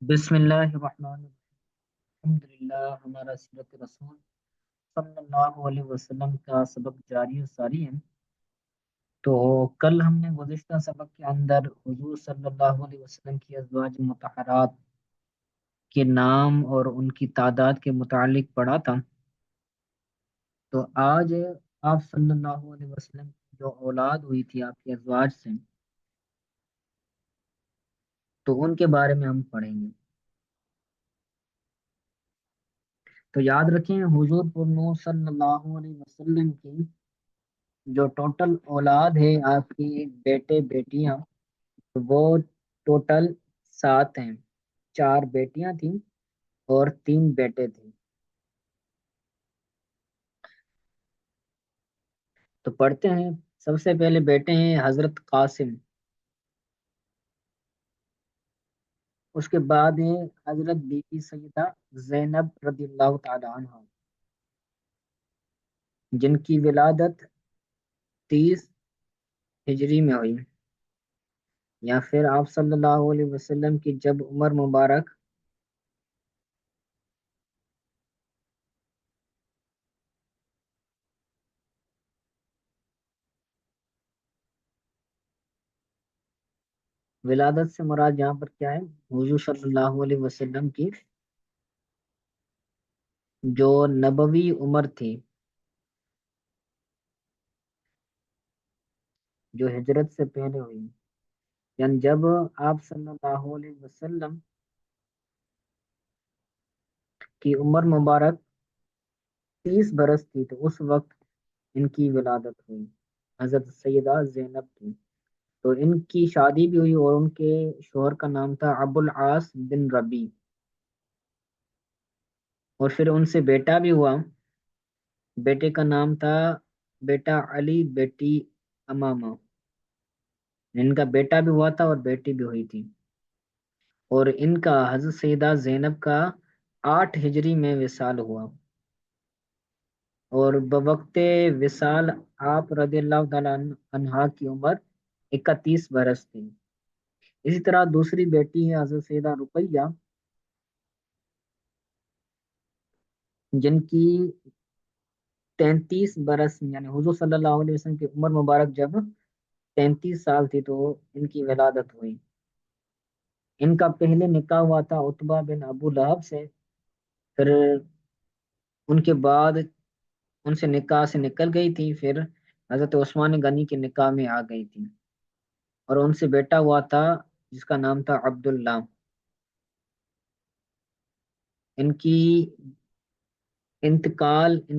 بسم اللہ الرحمن الرحیم۔ الحمد للہ، ہمارا سیرت رسول صلی اللہ علیہ وسلم کا سبق جاری و ساری ہے۔ تو کل ہم نے گزشتہ سبق کے اندر حضور صلی اللہ علیہ وسلم کی ازواج مطہرات کے نام اور ان کی تعداد کے متعلق پڑھا تھا۔ تو آج آپ صلی اللہ علیہ وسلم کی جو اولاد ہوئی تھی آپ کے ازواج سے، تو ان کے بارے میں ہم پڑھیں گے۔ تو یاد رکھیں، حضور پر نور صلی اللہ علیہ وسلم کی جو ٹوٹل اولاد ہے آپ کی بیٹے بیٹیاں، وہ ٹوٹل 7 ہیں۔ 4 بیٹیاں تھیں اور 3 بیٹے تھے۔ تو پڑھتے ہیں۔ سب سے پہلے بیٹے ہیں حضرت قاسم، اس کے بعد ہے حضرت بی بی سیدہ زینب رضی اللہ تعالی عنہ، جن کی ولادت 30 ہجری میں ہوئی، یا پھر آپ صلی اللہ علیہ وسلم کی جب عمر مبارک ولادت سے مراد یہاں پر کیا ہے؟ حضور صلی اللہ علیہ وسلم کی جو نبوی عمر تھی، جو ہجرت سے پہلے ہوئی، یعنی جب آپ صلی اللہ علیہ وسلم کی عمر مبارک 30 برس تھی، تو اس وقت ان کی ولادت ہوئی، حضرت سیدہ زینب کی۔ تو ان کی شادی بھی ہوئی اور ان کے شوہر کا نام تھا ابو العاص بن ربی، اور پھر ان سے بیٹا بھی ہوا۔ بیٹے کا نام تھا بیٹا علی، بیٹی امامہ۔ ان کا بیٹا بھی ہوا تھا اور بیٹی بھی ہوئی تھی، اور ان کا حضرت سیدہ زینب کا 8 ہجری میں وصال ہوا، اور بوقت وصال آپ رضی اللہ تعالیٰ عنہا کی عمر 31 برس تھی۔ اسی طرح دوسری بیٹی ہے حضرت سیدہ رقیہ، جن کی 33 برس، یعنی حضور صلی اللہ علیہ وسلم کی عمر مبارک جب 33 سال تھی تو ان کی ولادت ہوئی۔ ان کا پہلے نکاح ہوا تھا عتبہ بن ابو لہب سے، پھر ان کے بعد ان سے نکاح سے نکل گئی تھی، پھر حضرت عثمان غنی کے نکاح میں آ گئی تھی، اور ان سے بیٹا ہوا تھا جس کا نام تھا عبداللہ۔ ان کی ان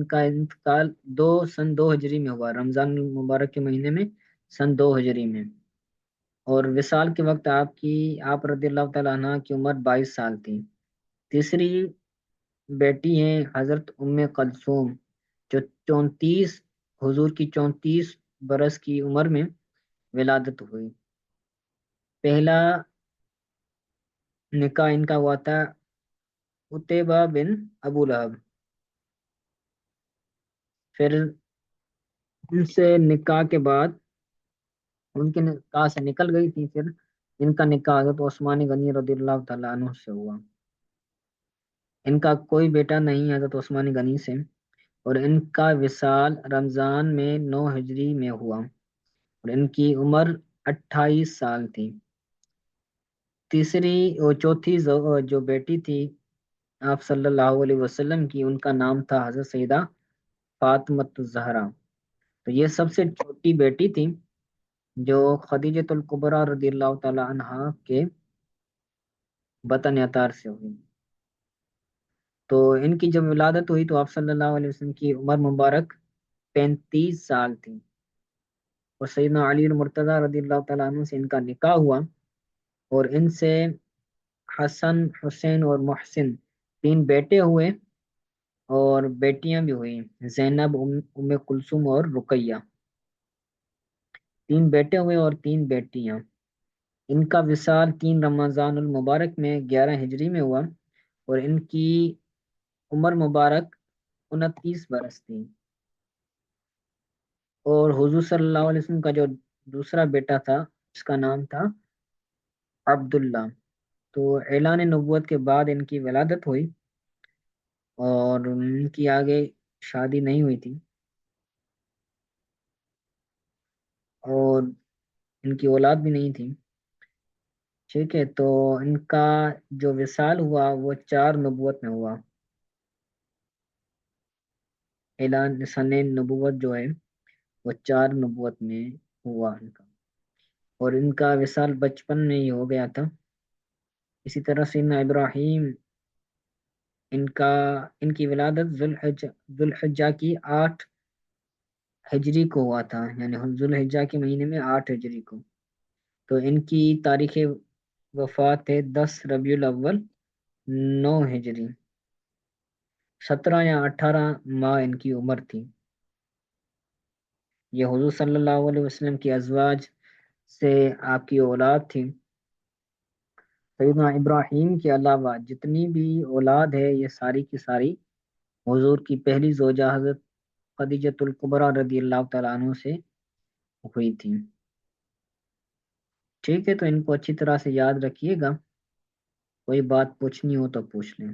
کا انتقال 2 ہجری میں ہوا، رمضان المبارک کے مہینے میں، سن 2 ہجری میں، اور وصال کے وقت آپ رضی اللہ تعالیٰ عنہ کی عمر 22 سال تھی۔ تیسری بیٹی ہیں حضرت ام کلثوم، جو 34 حضور کی 34 برس کی عمر میں ولادت ہوئی۔ پہلا نکاح ان کا ہوا تھا عتیبہ بن ابو لہب، پھر ان سے نکاح کے بعد ان کے نکاح سے نکل گئی تھی، پھر ان کا نکاح حضرت عثمان غنی رضی اللہ تعالیٰ عنہ سے ہوا۔ ان کا کوئی بیٹا نہیں حضرت عثمان غنی سے، اور ان کا وصال رمضان میں 9 ہجری میں ہوا، اور ان کی عمر 28 سال تھی۔ تیسری اور چوتھی جو بیٹی تھی آپ صلی اللہ علیہ وسلم کی، ان کا نام تھا حضرت سیدہ فاطمۃ الزہرا۔ تو یہ سب سے چھوٹی بیٹی تھی، جو خدیجۃ الکبریٰ رضی اللہ تعالی عنہا کے بطن اطہار سے ہوئی۔ تو ان کی جب ولادت ہوئی تو آپ صلی اللہ علیہ وسلم کی عمر مبارک 35 سال تھی، اور سیدنا علی المرتضیٰ رضی اللہ تعالیٰ عنہ سے ان کا نکاح ہوا، اور ان سے حسن، حسین اور محسن 3 بیٹے ہوئے، اور بیٹیاں بھی ہوئی، زینب، ام کلثوم اور رقیہ۔ 3 بیٹے ہوئے اور 3 بیٹیاں۔ ان کا وصال 3 رمضان المبارک میں 11 ہجری میں ہوا، اور ان کی عمر مبارک 29 برس تھی، اور حضور صلی اللہ علیہ وسلم کا جو دوسرا بیٹا تھا اس کا نام تھا عبداللہ۔ تو اعلان نبوت کے بعد ان کی ولادت ہوئی، اور ان کی آگے شادی نہیں ہوئی تھی، اور ان کی اولاد بھی نہیں تھی. ٹھیک ہے، تو ان کا جو وصال ہوا وہ 4 نبوت میں ہوا. اعلان سن نبوت جو ہے وہ 4 نبوت میں ہوا ان کا، اور ان کا وصال بچپن میں ہی ہو گیا تھا. اسی طرح سیدنا ابراہیم، ان کا ان کی ولادت ذوالحجہ کی 8 ہجری کو ہوا تھا، یعنی ذوالحجہ کے مہینے میں 8 ہجری کو. تو ان کی تاریخ وفات ہے 10 ربیع الاول 9 ہجری. 17 یا 18 ماہ ان کی عمر تھی. یہ حضور صلی اللہ علیہ وسلم کی ازواج سے آپ کی اولاد تھی. سیدنا ابراہیم کے علاوہ جتنی بھی اولاد ہے یہ ساری کی ساری حضور کی پہلی زوجہ حضرت خدیجۃ الکبریٰ رضی اللہ تعالیٰ عنہ سے ہوئی تھی. ٹھیک ہے، تو ان کو اچھی طرح سے یاد رکھیے گا. کوئی بات پوچھنی ہو تو پوچھ لیں.